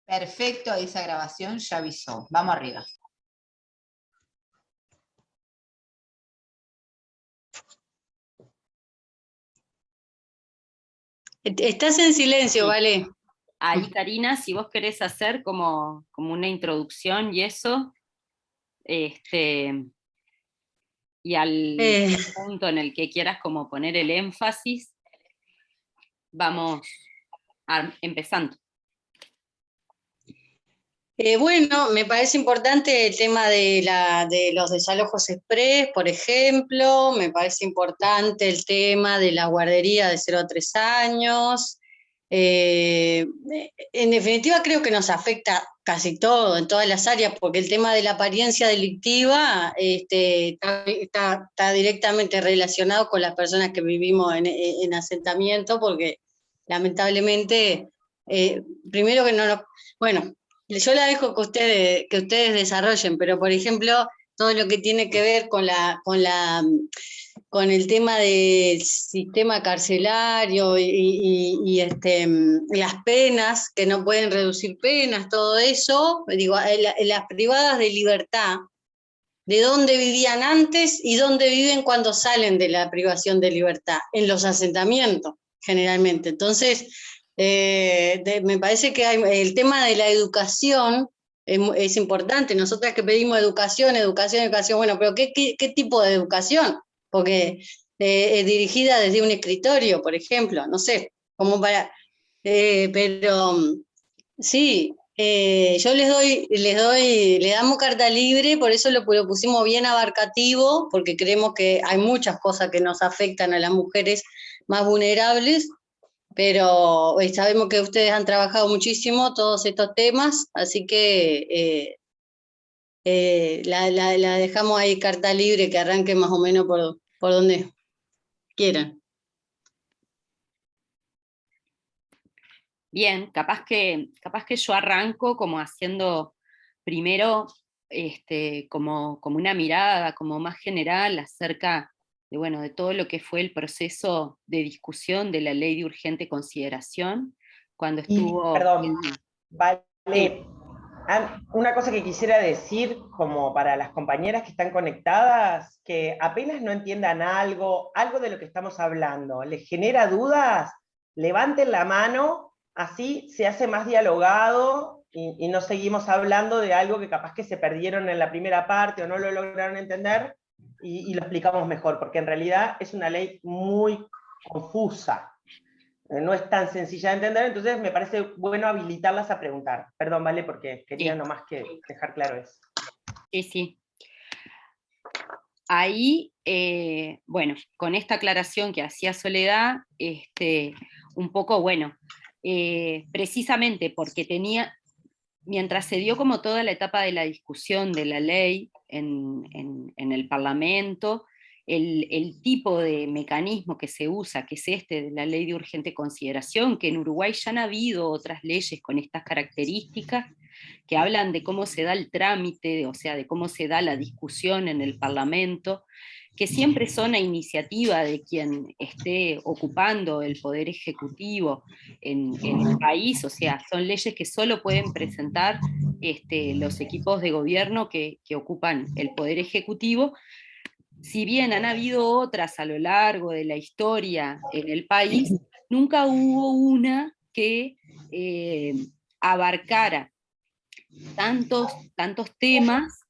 Perfecto, esa grabación ya avisó. Vamos arriba. Estás en silencio, Sí. Vale. Ahí, Karina, si vos querés hacer como una introducción y eso, y al punto en el que quieras como poner el énfasis, vamos empezando. Bueno, me parece importante el tema de los desalojos express, por ejemplo. Me parece importante el tema de la guardería de 0 a 3 años. En definitiva, creo que nos afecta casi todo, en todas las áreas, porque el tema de la apariencia delictiva está directamente relacionado con las personas que vivimos en asentamiento, porque lamentablemente, primero que no nos... Bueno, yo la dejo que ustedes desarrollen, pero por ejemplo, todo lo que tiene que ver con el tema del sistema carcelario las penas, que no pueden reducir penas, todo eso, digo, las privadas de libertad, de dónde vivían antes y dónde viven cuando salen de la privación de libertad, en los asentamientos, generalmente. Entonces, me parece que el tema de la educación es importante. Nosotras que pedimos educación, bueno, pero ¿qué tipo de educación? Porque es dirigida desde un escritorio, por ejemplo, no sé, como para... pero sí, yo le damos carta libre, por eso lo pusimos bien abarcativo, porque creemos que hay muchas cosas que nos afectan a las mujeres más vulnerables, pero sabemos que ustedes han trabajado muchísimo todos estos temas, así que la dejamos ahí carta libre, que arranque más o menos por donde quieran. Bien, capaz que yo arranco como haciendo primero como una mirada como más general acerca de todo lo que fue el proceso de discusión de la ley de urgente consideración, cuando estuvo... Perdón, vale. Una cosa que quisiera decir como para las compañeras que están conectadas, que apenas no entiendan algo de lo que estamos hablando, les genera dudas, levanten la mano, así se hace más dialogado y no seguimos hablando de algo que capaz que se perdieron en la primera parte o no lo lograron entender y lo explicamos mejor, porque en realidad es una ley muy confusa. No es tan sencilla de entender, entonces me parece bueno habilitarlas a preguntar. Perdón, Vale, porque quería nomás que dejar claro eso. Sí, sí. Ahí, bueno, con esta aclaración que hacía Soledad, un poco, precisamente porque mientras se dio como toda la etapa de la discusión de la ley en el Parlamento, el tipo de mecanismo que se usa, que es de la ley de urgente consideración, que en Uruguay ya han habido otras leyes con estas características, que hablan de cómo se da el trámite, o sea, de cómo se da la discusión en el Parlamento, que siempre son a iniciativa de quien esté ocupando el poder ejecutivo en el país, o sea, son leyes que solo pueden presentar los equipos de gobierno que ocupan el poder ejecutivo. Si bien han habido otras a lo largo de la historia en el país, nunca hubo una que abarcara tantos temas,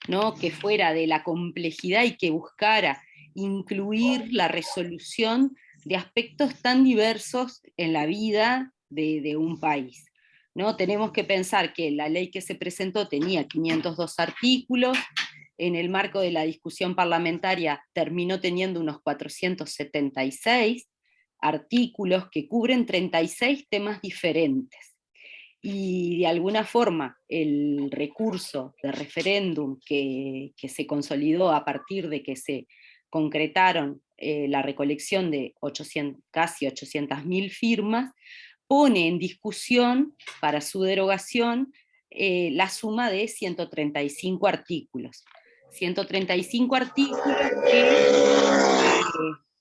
¿no? Que fuera de la complejidad y que buscara incluir la resolución de aspectos tan diversos en la vida de un país, ¿no? Tenemos que pensar que la ley que se presentó tenía 502 artículos, en el marco de la discusión parlamentaria terminó teniendo unos 476 artículos que cubren 36 temas diferentes. Y de alguna forma el recurso de referéndum que se consolidó a partir de que se concretaron la recolección de casi 800.000 firmas, pone en discusión para su derogación la suma de 135 artículos. 135 artículos que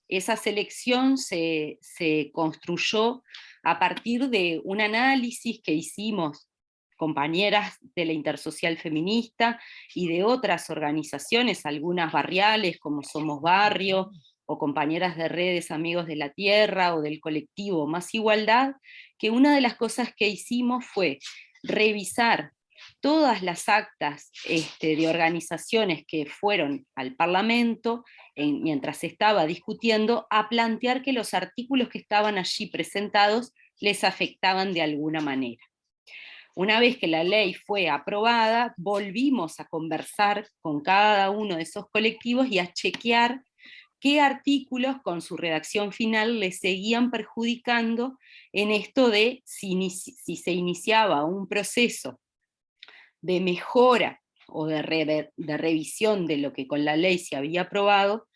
esa selección se construyó a partir de un análisis que hicimos compañeras de la Intersocial Feminista y de otras organizaciones, algunas barriales como Somos Barrio, o compañeras de redes Amigos de la Tierra, o del colectivo Más Igualdad, que una de las cosas que hicimos fue revisar todas las actas de organizaciones que fueron al Parlamento, mientras se estaba discutiendo, a plantear que los artículos que estaban allí presentados les afectaban de alguna manera. Una vez que la ley fue aprobada, volvimos a conversar con cada uno de esos colectivos y a chequear qué artículos con su redacción final les seguían perjudicando en esto de si se iniciaba un proceso de mejora o de revisión de lo que con la ley se había aprobado,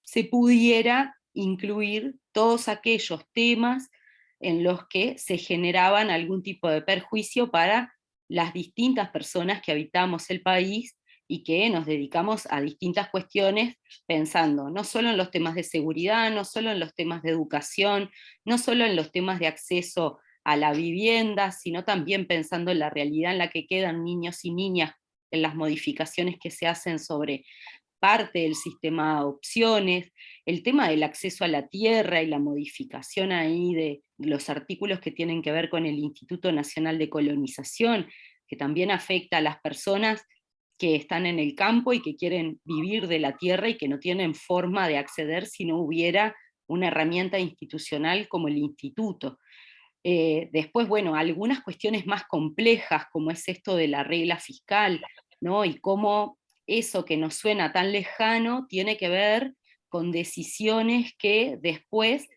se pudiera incluir todos aquellos temas en los que se generaban algún tipo de perjuicio para las distintas personas que habitamos el país y que nos dedicamos a distintas cuestiones, pensando no solo en los temas de seguridad, no solo en los temas de educación, no solo en los temas de acceso a la vivienda, sino también pensando en la realidad en la que quedan niños y niñas, en las modificaciones que se hacen sobre parte del sistema de adopciones, el tema del acceso a la tierra y la modificación ahí de los artículos que tienen que ver con el Instituto Nacional de Colonización, que también afecta a las personas que están en el campo y que quieren vivir de la tierra y que no tienen forma de acceder si no hubiera una herramienta institucional como el instituto. Después, bueno, algunas cuestiones más complejas, como es esto de la regla fiscal, ¿no? Y cómo eso que nos suena tan lejano tiene que ver con decisiones que después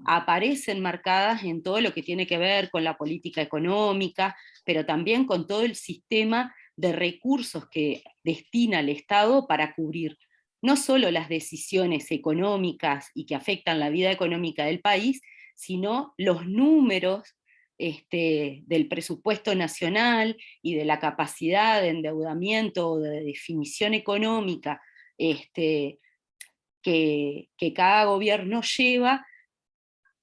aparecen marcadas en todo lo que tiene que ver con la política económica, pero también con todo el sistema de recursos que destina el Estado para cubrir no solo las decisiones económicas y que afectan la vida económica del país, sino los números del presupuesto nacional y de la capacidad de endeudamiento o de definición económica que cada gobierno lleva,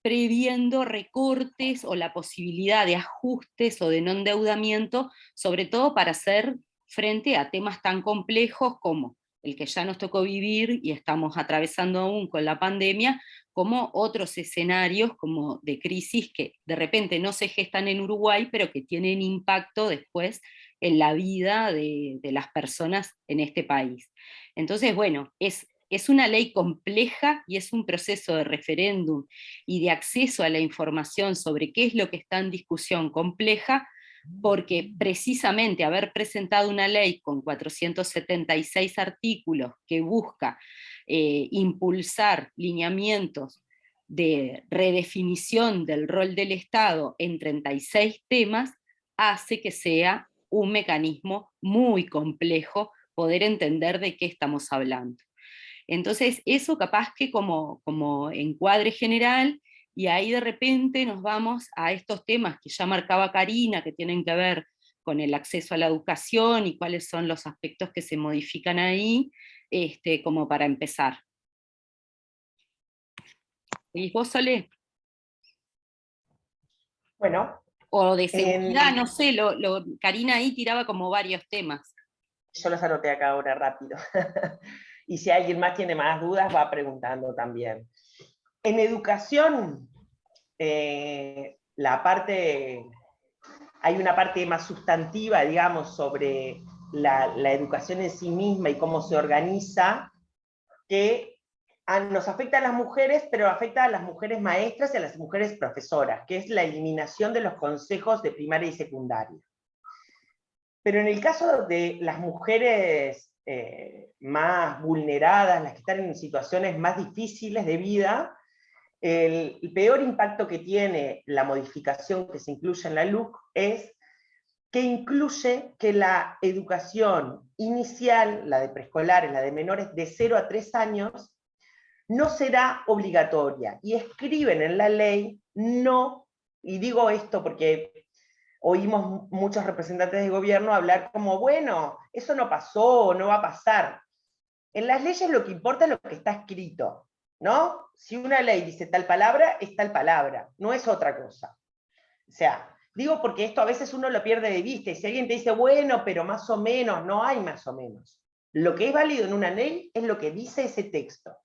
previendo recortes o la posibilidad de ajustes o de no endeudamiento, sobre todo para hacer frente a temas tan complejos como el que ya nos tocó vivir y estamos atravesando aún con la pandemia, como otros escenarios como de crisis que de repente no se gestan en Uruguay, pero que tienen impacto después en la vida de las personas en este país. Entonces, bueno, es una ley compleja y es un proceso de referéndum y de acceso a la información sobre qué es lo que está en discusión compleja, porque precisamente haber presentado una ley con 476 artículos que busca impulsar lineamientos de redefinición del rol del Estado en 36 temas, hace que sea un mecanismo muy complejo poder entender de qué estamos hablando. Entonces, eso capaz que como encuadre general, y ahí de repente nos vamos a estos temas que ya marcaba Karina, que tienen que ver con el acceso a la educación y cuáles son los aspectos que se modifican ahí, como para empezar. ¿Y vos, Solé? Bueno. O de seguridad, no sé, Karina ahí tiraba como varios temas. Yo los anoté acá ahora rápido. Y si alguien más tiene más dudas, va preguntando también. En educación, hay una parte más sustantiva, digamos, sobre la educación en sí misma y cómo se organiza, que nos afecta a las mujeres, pero afecta a las mujeres maestras y a las mujeres profesoras, que es la eliminación de los consejos de primaria y secundaria. Pero en el caso de las mujeres más vulneradas, las que están en situaciones más difíciles de vida, el peor impacto que tiene la modificación que se incluye en la LUC es que incluye que la educación inicial, la de preescolares, la de menores de 0 a 3 años, no será obligatoria. Y escriben en la ley no, y digo esto porque oímos muchos representantes de gobierno hablar como, bueno, eso no pasó, no va a pasar. En las leyes lo que importa es lo que está escrito, ¿no? Si una ley dice tal palabra, es tal palabra, no es otra cosa. O sea, Digo porque esto a veces uno lo pierde de vista, y si alguien te dice, bueno, pero más o menos, no hay más o menos. Lo que es válido en una ley es lo que dice ese texto.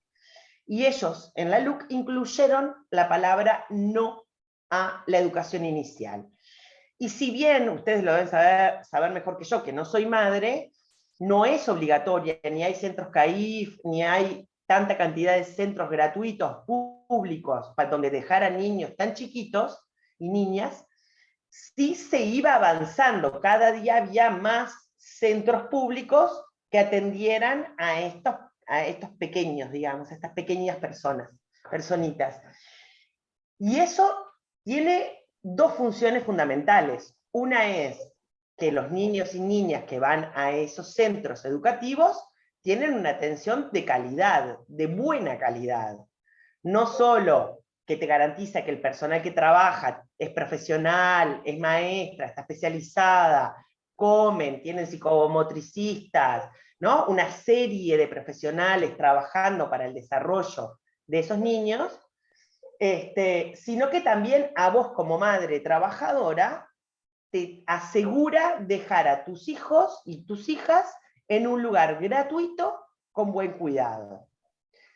Y ellos en la LUC incluyeron la palabra no a la educación inicial. Y si bien ustedes lo deben saber mejor que yo, que no soy madre, no es obligatoria, ni hay centros CAIF, ni hay tanta cantidad de centros gratuitos, públicos, para donde dejar a niños tan chiquitos y niñas, sí se iba avanzando, cada día había más centros públicos que atendieran a estos pequeños, digamos, a estas pequeñas personitas. Y eso tiene dos funciones fundamentales. Una es que los niños y niñas que van a esos centros educativos tienen una atención de calidad, de buena calidad. No solo que te garantiza que el personal que trabaja es profesional, es maestra, está especializada, comen, tienen psicomotricistas, ¿no? Una serie de profesionales trabajando para el desarrollo de esos niños, sino que también a vos como madre trabajadora te asegura dejar a tus hijos y tus hijas en un lugar gratuito con buen cuidado.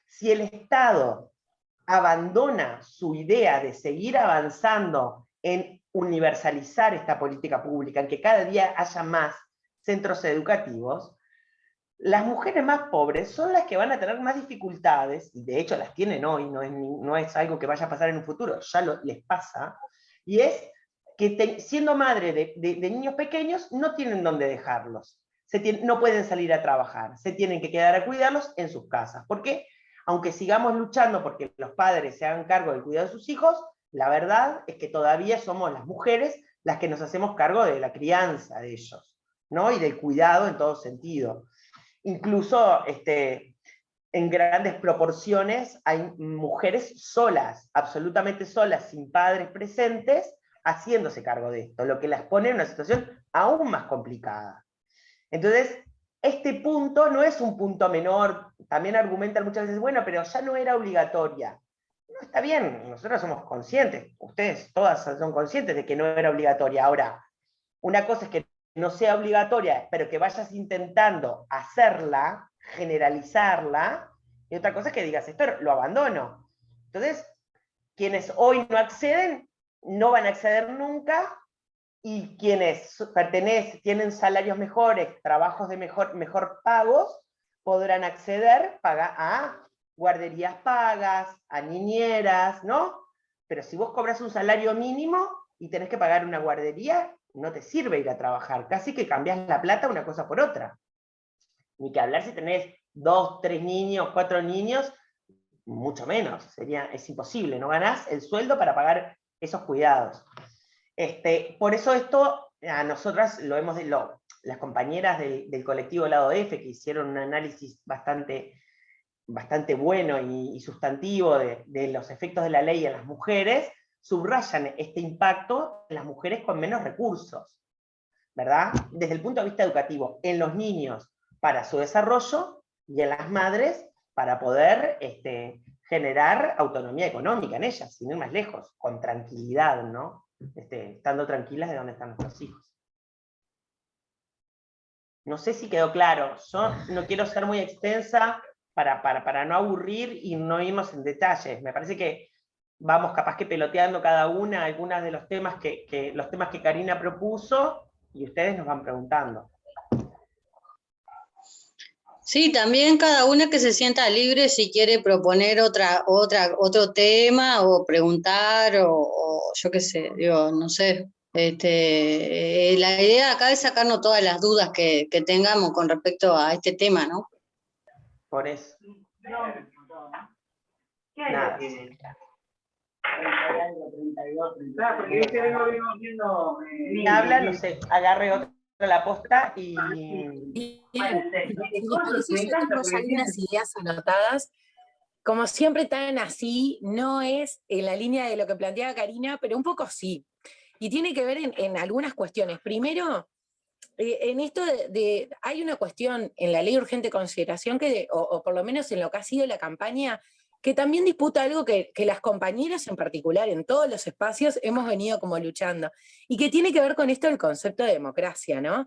Si el Estado abandona su idea de seguir avanzando en universalizar esta política pública, en que cada día haya más centros educativos, las mujeres más pobres son las que van a tener más dificultades, y de hecho las tienen hoy, no es algo que vaya a pasar en un futuro, ya les pasa, y es que siendo madre de niños pequeños no tienen dónde dejarlos, no pueden salir a trabajar, se tienen que quedar a cuidarlos en sus casas. ¿Por qué? Aunque sigamos luchando porque los padres se hagan cargo del cuidado de sus hijos, la verdad es que todavía somos las mujeres las que nos hacemos cargo de la crianza de ellos, ¿no? Y del cuidado en todo sentido. Incluso en grandes proporciones hay mujeres solas, absolutamente solas, sin padres presentes, haciéndose cargo de esto, lo que las pone en una situación aún más complicada. Entonces, este punto no es un punto menor, también argumentan muchas veces, bueno, pero ya no era obligatoria. No, está bien, nosotros somos conscientes, ustedes todas son conscientes de que no era obligatoria. Ahora, una cosa es que no sea obligatoria, pero que vayas intentando hacerla, generalizarla, y otra cosa es que digas, esto lo abandono. Entonces, quienes hoy no acceden, no van a acceder nunca, y quienes tienen salarios mejores, trabajos de mejor pagos, podrán acceder a guarderías pagas, a niñeras, ¿no? Pero si vos cobras un salario mínimo y tenés que pagar una guardería, no te sirve ir a trabajar, casi que cambiás la plata una cosa por otra. Ni que hablar si tenés 2, 3 niños, 4 niños, mucho menos, es imposible, no ganás el sueldo para pagar esos cuidados. Por eso esto, a nosotras las compañeras del colectivo Lado F, que hicieron un análisis bastante bueno y sustantivo de los efectos de la ley en las mujeres, subrayan este impacto en las mujeres con menos recursos, ¿verdad? Desde el punto de vista educativo, en los niños para su desarrollo, y en las madres para poder generar autonomía económica en ellas, sin ir más lejos, con tranquilidad, ¿no? Estando tranquilas de dónde están nuestros hijos. No sé si quedó claro, yo no quiero ser muy extensa para no aburrir y no irnos en detalles. Me parece que vamos capaz que peloteando cada una algunos de los temas que Karina propuso, y ustedes nos van preguntando. Sí, también cada una que se sienta libre si quiere proponer otro tema o preguntar o yo qué sé, digo, no sé. La idea acá es sacarnos todas las dudas que tengamos con respecto a este tema, ¿no? Por eso. Nada. Porque este vengo viendo. Habla, no sé, agarre otra la posta y... Bien, yo tengo ya algunas ideas anotadas. Como siempre tan así, no es en la línea de lo que planteaba Karina, pero un poco sí. Y tiene que ver en algunas cuestiones. Primero, en esto hay una cuestión en la ley de urgente consideración o por lo menos en lo que ha sido la campaña, que también disputa algo que las compañeras en particular, en todos los espacios, hemos venido como luchando, y que tiene que ver con esto del concepto de democracia, ¿no?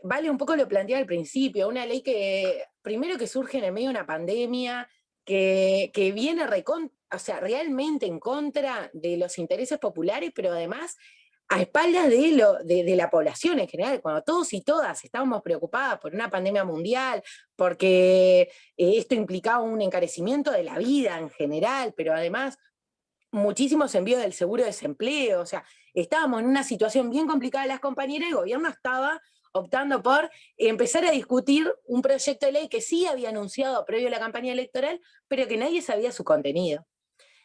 Vale un poco lo planteaba al principio, una ley que, primero que surge en el medio de una pandemia, que viene o sea, realmente en contra de los intereses populares, pero además a espaldas de la población en general, cuando todos y todas estábamos preocupadas por una pandemia mundial, porque esto implicaba un encarecimiento de la vida en general, pero además muchísimos envíos del seguro de desempleo, o sea, estábamos en una situación bien complicada las compañeras, y el gobierno estaba optando por empezar a discutir un proyecto de ley que sí había anunciado previo a la campaña electoral, pero que nadie sabía su contenido.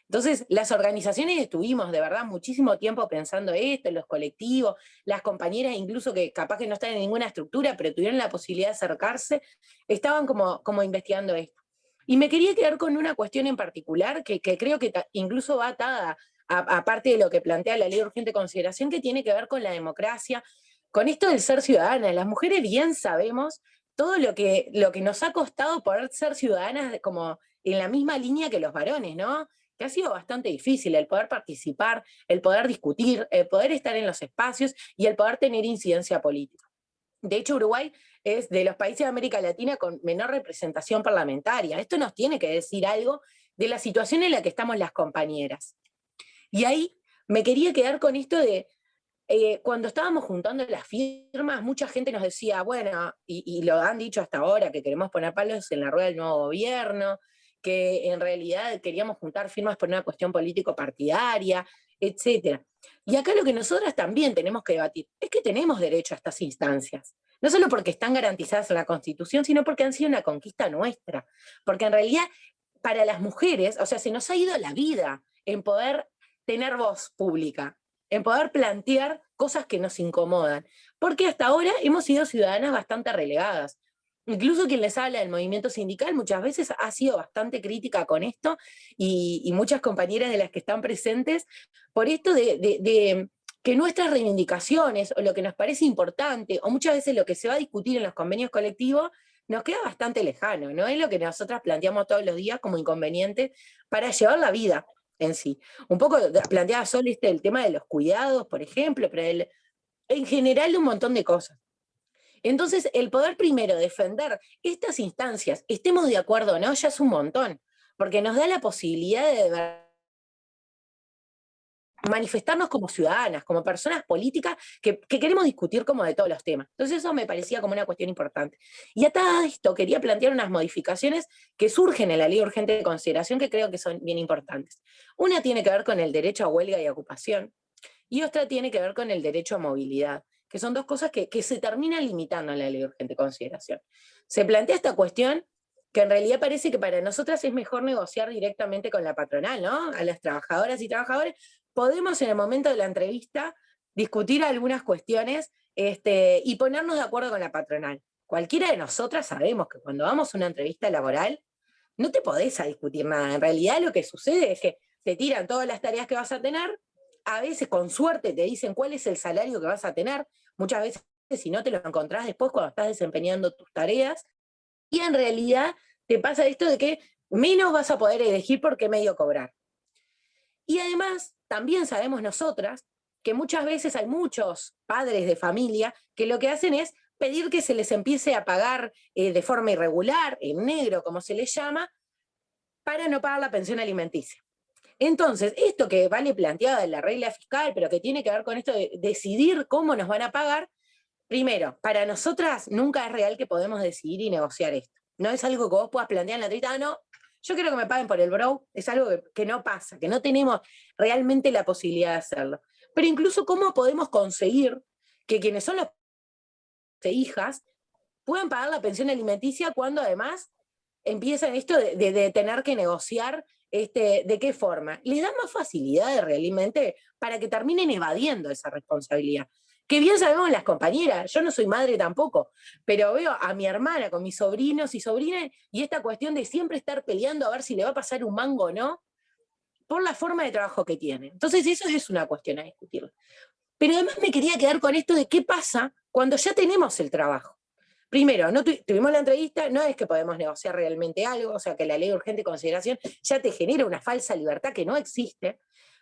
Entonces, las organizaciones estuvimos de verdad muchísimo tiempo pensando esto, en los colectivos, las compañeras incluso que capaz que no están en ninguna estructura, pero tuvieron la posibilidad de acercarse, estaban como investigando esto. Y me quería quedar con una cuestión en particular que creo que incluso va atada a parte de lo que plantea la ley de urgente consideración, que tiene que ver con la democracia, con esto del ser ciudadana. Las mujeres bien sabemos todo lo que nos ha costado poder ser ciudadanas como en la misma línea que los varones, ¿no? Que ha sido bastante difícil el poder participar, el poder discutir, el poder estar en los espacios y el poder tener incidencia política. De hecho, Uruguay es de los países de América Latina con menor representación parlamentaria. Esto nos tiene que decir algo de la situación en la que estamos las compañeras. Y ahí me quería quedar con esto de, cuando estábamos juntando las firmas, mucha gente nos decía, bueno, y lo han dicho hasta ahora, que queremos poner palos en la rueda del nuevo gobierno, que en realidad queríamos juntar firmas por una cuestión político-partidaria, etc. Y acá lo que nosotras también tenemos que debatir es que tenemos derecho a estas instancias, no solo porque están garantizadas en la Constitución, sino porque han sido una conquista nuestra, porque en realidad para las mujeres, o sea, se nos ha ido la vida en poder tener voz pública, en poder plantear cosas que nos incomodan, porque hasta ahora hemos sido ciudadanas bastante relegadas. Incluso quien les habla del movimiento sindical muchas veces ha sido bastante crítica con esto, y muchas compañeras de las que están presentes, por esto de que nuestras reivindicaciones, o lo que nos parece importante, o muchas veces lo que se va a discutir en los convenios colectivos, nos queda bastante lejano, no es lo que nosotras planteamos todos los días como inconveniente para llevar la vida en sí. Un poco planteaba Sol el tema de los cuidados, por ejemplo, pero en general un montón de cosas. Entonces, el poder primero defender estas instancias, estemos de acuerdo o no, ya es un montón, porque nos da la posibilidad de manifestarnos como ciudadanas, como personas políticas que queremos discutir como de todos los temas. Entonces eso me parecía como una cuestión importante. Y atado a esto quería plantear unas modificaciones que surgen en la ley urgente de consideración que creo que son bien importantes. Una tiene que ver con el derecho a huelga y ocupación, y otra tiene que ver con el derecho a movilidad, que son dos cosas que se terminan limitando en la ley de urgente consideración. Se plantea esta cuestión que en realidad parece que para nosotras es mejor negociar directamente con la patronal, ¿no? A las trabajadoras y trabajadores podemos en el momento de la entrevista discutir algunas cuestiones y ponernos de acuerdo con la patronal. Cualquiera de nosotras sabemos que cuando vamos a una entrevista laboral no te podés a discutir nada. En realidad lo que sucede es que te tiran todas las tareas que vas a tener, a veces con suerte te dicen cuál es el salario que vas a tener, muchas veces si no te lo encontrás después cuando estás desempeñando tus tareas, y en realidad te pasa esto de que menos vas a poder elegir por qué medio cobrar. Y además, también sabemos nosotras que muchas veces hay muchos padres de familia que lo que hacen es pedir que se les empiece a pagar de forma irregular, en negro como se les llama, para no pagar la pensión alimenticia. Entonces, esto que vale planteado en la regla fiscal, pero que tiene que ver con esto de decidir cómo nos van a pagar, primero, para nosotras nunca es real que podemos decidir y negociar esto. No es algo que vos puedas plantear en la entrevista, no, yo quiero que me paguen por el bro, es algo que no pasa, que no tenemos realmente la posibilidad de hacerlo. Pero incluso cómo podemos conseguir que quienes son las hijas puedan pagar la pensión alimenticia cuando además empiezan esto de tener que negociar de qué forma. Les dan más facilidades realmente para que terminen evadiendo esa responsabilidad. Que bien sabemos las compañeras, yo no soy madre tampoco, pero veo a mi hermana con mis sobrinos y sobrinas, y esta cuestión de siempre estar peleando a ver si le va a pasar un mango o no, por la forma de trabajo que tiene. Entonces eso es una cuestión a discutir. Pero además me quería quedar con esto de qué pasa cuando ya tenemos el trabajo. primero, no tuvimos la entrevista, no es que podemos negociar realmente algo, o sea que la ley de urgente consideración ya te genera una falsa libertad que no existe.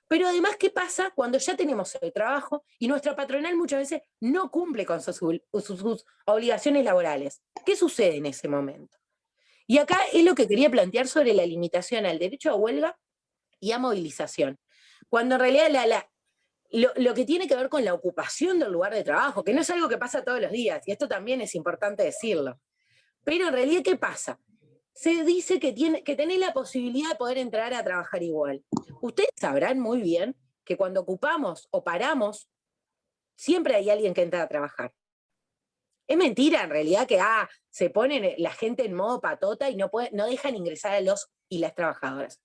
Pero además, ¿qué pasa cuando ya tenemos el trabajo y nuestra patronal muchas veces no cumple con sus obligaciones laborales? ¿Qué sucede en ese momento? Y acá es lo que quería plantear sobre la limitación al derecho a huelga y a movilización. Cuando en realidad lo que tiene que ver con la ocupación del lugar de trabajo, que no es algo que pasa todos los días, y esto también es importante decirlo. Pero en realidad, ¿qué pasa? Se dice que tenés la posibilidad de poder entrar a trabajar igual. Ustedes sabrán muy bien que cuando ocupamos o paramos, siempre hay alguien que entra a trabajar. Es mentira en realidad que se pone la gente en modo patota y no dejan ingresar a los y las trabajadoras.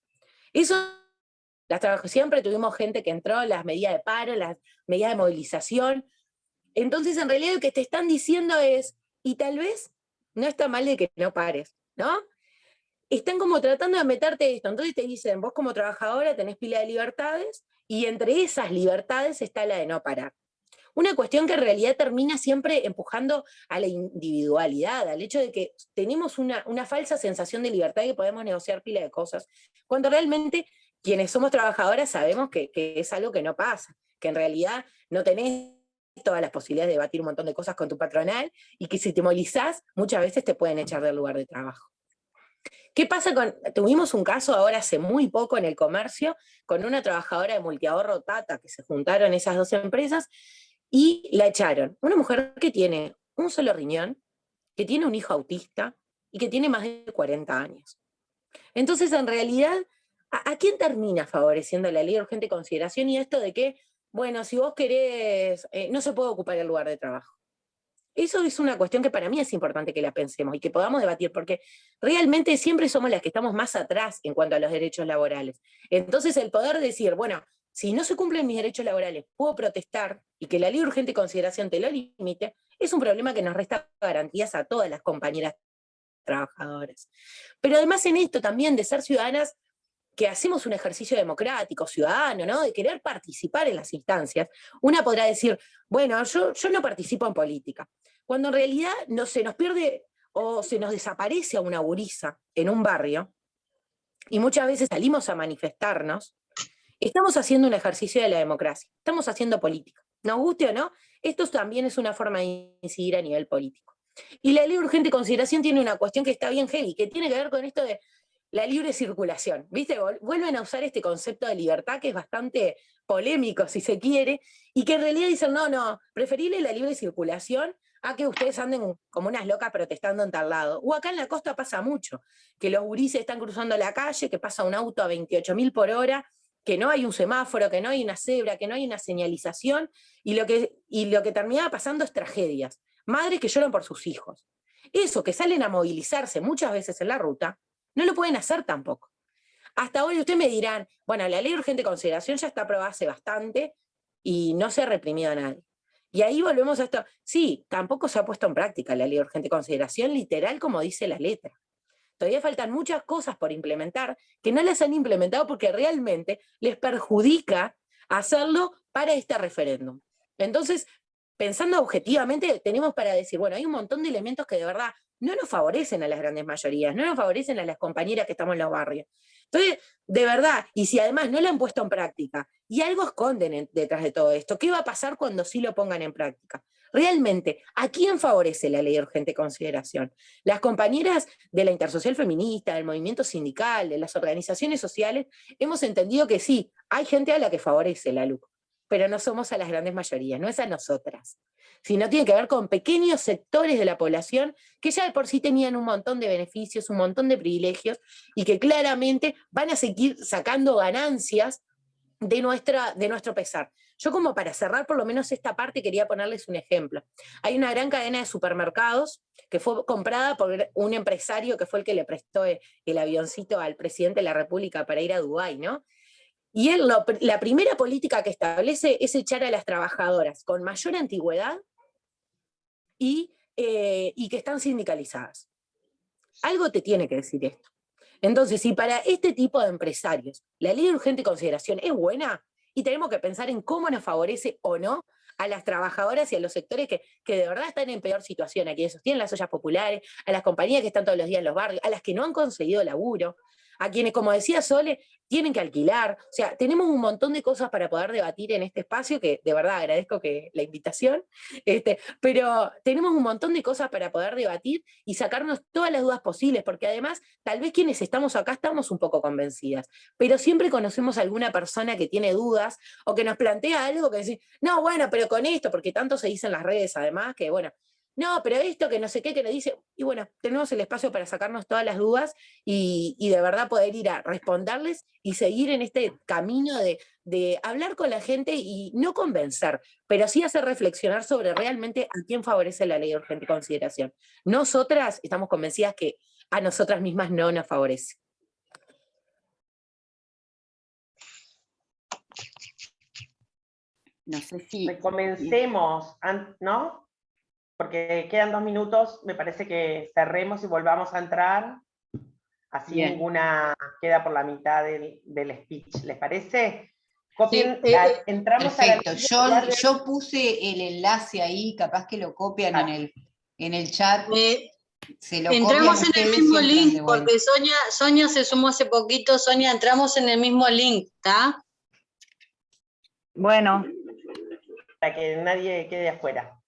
Eso, siempre tuvimos gente que entró, las medidas de paro, las medidas de movilización. Entonces, en realidad lo que te están diciendo es, y tal vez no está mal de que no pares, ¿no? Están como tratando de meterte esto. Entonces te dicen, vos como trabajadora tenés pila de libertades, y entre esas libertades está la de no parar. Una cuestión que en realidad termina siempre empujando a la individualidad, al hecho de que tenemos una falsa sensación de libertad y que podemos negociar pila de cosas, cuando realmente quienes somos trabajadoras sabemos que es algo que no pasa, que en realidad no tenés todas las posibilidades de debatir un montón de cosas con tu patronal, y que si te movilizás, muchas veces te pueden echar del lugar de trabajo. ¿Qué pasa tuvimos un caso ahora hace muy poco en el comercio, con una trabajadora de Multiahorro Tata, que se juntaron esas dos empresas, y la echaron. Una mujer que tiene un solo riñón, que tiene un hijo autista, y que tiene más de 40 años. Entonces, en realidad, ¿a quién termina favoreciendo la ley de urgente consideración y esto de que, bueno, si vos querés, no se puede ocupar el lugar de trabajo? Eso es una cuestión que para mí es importante que la pensemos y que podamos debatir, porque realmente siempre somos las que estamos más atrás en cuanto a los derechos laborales. Entonces, el poder decir, bueno, si no se cumplen mis derechos laborales, puedo protestar, y que la ley de urgente consideración te lo limite, es un problema que nos resta garantías a todas las compañeras trabajadoras. Pero además, en esto también de ser ciudadanas que hacemos un ejercicio democrático, ciudadano, ¿no? De querer participar en las instancias, una podrá decir, bueno, yo no participo en política. Cuando en realidad se nos pierde o se nos desaparece a una gurisa en un barrio, y muchas veces salimos a manifestarnos, estamos haciendo un ejercicio de la democracia, estamos haciendo política. Nos guste o no, esto también es una forma de incidir a nivel político. Y la ley de urgente consideración tiene una cuestión que está bien heavy, que tiene que ver con esto de la libre circulación. ¿Viste? Vuelven a usar este concepto de libertad que es bastante polémico, si se quiere, y que en realidad dicen, no, preferible la libre circulación a que ustedes anden como unas locas protestando en tal lado. O acá en la costa pasa mucho, que los gurises están cruzando la calle, que pasa un auto a 28.000 por hora, que no hay un semáforo, que no hay una cebra, que no hay una señalización, y lo que terminaba pasando es tragedias. Madres que lloran por sus hijos. Eso, que salen a movilizarse muchas veces en la ruta, no lo pueden hacer tampoco. Hasta hoy ustedes me dirán, bueno, la ley de urgente consideración ya está aprobada hace bastante y no se ha reprimido a nadie. Y ahí volvemos a esto. Sí, tampoco se ha puesto en práctica la ley de urgente consideración literal como dice la letra. Todavía faltan muchas cosas por implementar que no las han implementado porque realmente les perjudica hacerlo para este referéndum. Entonces, pensando objetivamente, tenemos para decir, bueno, hay un montón de elementos que de verdad no nos favorecen a las grandes mayorías, no nos favorecen a las compañeras que estamos en los barrios. Entonces, de verdad, y si además no la han puesto en práctica, y algo esconden detrás de todo esto, ¿qué va a pasar cuando sí lo pongan en práctica? Realmente, ¿a quién favorece la ley de urgente consideración? Las compañeras de la Intersocial Feminista, del movimiento sindical, de las organizaciones sociales, hemos entendido que sí, hay gente a la que favorece la LUC, pero no somos a las grandes mayorías, no es a nosotras, sino tiene que ver con pequeños sectores de la población que ya de por sí tenían un montón de beneficios, un montón de privilegios, y que claramente van a seguir sacando ganancias de nuestro pesar. Yo, como para cerrar por lo menos esta parte, quería ponerles un ejemplo. Hay una gran cadena de supermercados que fue comprada por un empresario que fue el que le prestó el avioncito al presidente de la República para ir a Dubái, ¿no? Y él, la primera política que establece es echar a las trabajadoras con mayor antigüedad y que están sindicalizadas. Algo te tiene que decir esto. Entonces, si para este tipo de empresarios la ley de urgente consideración es buena, y tenemos que pensar en cómo nos favorece o no a las trabajadoras y a los sectores que de verdad están en peor situación, a quienes sostienen las ollas populares, a las compañías que están todos los días en los barrios, a las que no han conseguido laburo, a quienes, como decía Sole, tienen que alquilar. O sea, tenemos un montón de cosas para poder debatir en este espacio, que de verdad agradezco la invitación, pero tenemos un montón de cosas para poder debatir y sacarnos todas las dudas posibles, porque además, tal vez quienes estamos acá estamos un poco convencidas, pero siempre conocemos a alguna persona que tiene dudas o que nos plantea algo que dice, no, bueno, pero con esto, porque tanto se dice en las redes además, que bueno, no, pero esto que no sé qué, que nos dice, y bueno, tenemos el espacio para sacarnos todas las dudas y de verdad poder ir a responderles y seguir en este camino de hablar con la gente y no convencer, pero sí hacer reflexionar sobre realmente a quién favorece la ley de urgente consideración. Nosotras estamos convencidas que a nosotras mismas no nos favorece. No sé si... Comencemos, ¿no? Porque quedan 2 minutos, me parece que cerremos y volvamos a entrar, así Bien. ninguna queda por la mitad del speech, ¿les parece? Copien, entramos Perfecto, a la yo puse el enlace ahí, capaz que lo copian en el chat. Se lo Entramos copian en el ustedes mismo y entran link, de vuelta. porque Sonia se sumó hace poquito. Sonia, entramos en el mismo link, ¿está? Bueno. Para que nadie quede afuera.